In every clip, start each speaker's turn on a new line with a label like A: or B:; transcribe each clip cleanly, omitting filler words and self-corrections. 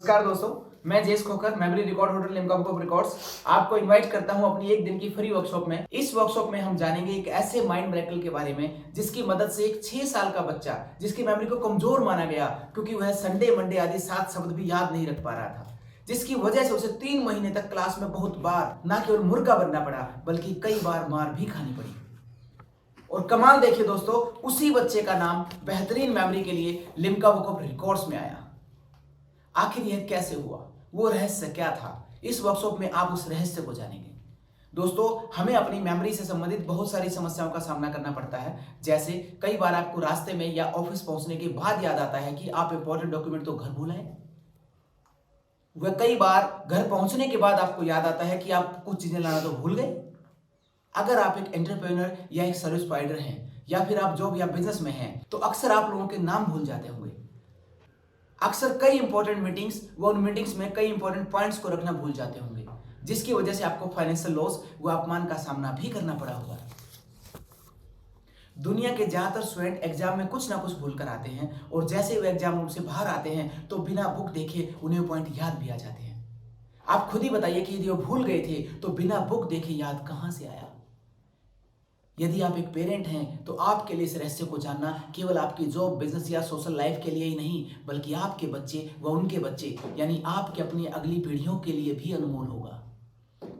A: नमस्कार दोस्तों, मैं जेस खोकर memory record holder Limca book of records आपको इनवाइट करता हूं अपनी एक दिन की फ्री वर्कशॉप में। इस वर्कशॉप में हम जानेंगे एक ऐसे माइंड मिरेकल के बारे में जिसकी मदद से एक 6 साल का बच्चा जिसकी मेमोरी को कमजोर माना गया क्योंकि वह संडे मंडे आदि 7 शब्द भी याद नहीं रख पा रहा था, जिसकी वजह से उसे 3 महीने तक क्लास में बहुत बार न केवल मुर्गा बनना पड़ा बल्कि कई बार मार भी खानी पड़ी। और कमाल देखिए दोस्तों, उसी बच्चे का नाम बेहतरीन मेमोरी के लिए लिम्का बुक ऑफ रिकॉर्ड्स में आया। आखिर यह कैसे हुआ, वो रहस्य क्या था, इस वर्कशॉप में आप उस रहस्य को जानेंगे। दोस्तों, हमें अपनी मेमोरी से संबंधित बहुत सारी समस्याओं का सामना करना पड़ता है। जैसे कई बार आपको रास्ते में या ऑफिस पहुंचने के बाद याद आता है कि आप इंपॉर्टेंट डॉक्यूमेंट तो घर भूल आए। वह कई बार घर पहुंचने के बाद आपको याद आता है कि आप कुछ चीजें लाना तो भूल गए। अगर आप एक एंटरप्रेन्योर या एक सर्विस प्रोवाइडर हैं या फिर आप जॉब या बिजनेस में हैं तो अक्सर आप लोगों के नाम भूल जाते होंगे। अक्सर कई इंपॉर्टेंट मीटिंग्स व उन मीटिंग्स में कई इंपॉर्टेंट पॉइंट्स को रखना भूल जाते होंगे, जिसकी वजह से आपको फाइनेंशियल लॉस व अपमान का सामना भी करना पड़ा होगा। दुनिया के ज्यादातर स्टूडेंट एग्जाम में कुछ ना कुछ भूल कर आते हैं और जैसे वे एग्जाम रूम से बाहर आते हैं तो बिना बुक देखे उन्हें पॉइंट याद भी आ जाते हैं। आप खुद ही बताइए कि यदि वो भूल गए थे तो बिना बुक देखे याद कहां से आया। यदि आप एक पेरेंट हैं तो आपके लिए इस रहस्य को जानना केवल आपकी जॉब, बिजनेस या सोशल लाइफ के लिए ही नहीं बल्कि आपके बच्चे व उनके बच्चे यानी आपके अपनी अगली पीढ़ियों के लिए भी अनमोल होगा।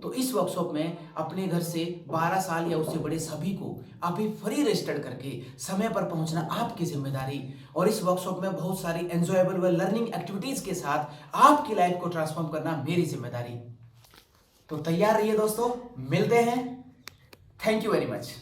A: तो इस वर्कशॉप में अपने घर से 12 साल या उससे बड़े सभी को अभी फ्री रजिस्टर्ड करके समय पर पहुंचना आपकी जिम्मेदारी और इस वर्कशॉप में बहुत सारी एंजॉयबल व लर्निंग एक्टिविटीज के साथ आपकी लाइफ को ट्रांसफॉर्म करना मेरी जिम्मेदारी। तो तैयार रहिए दोस्तों, मिलते हैं। Thank you very much.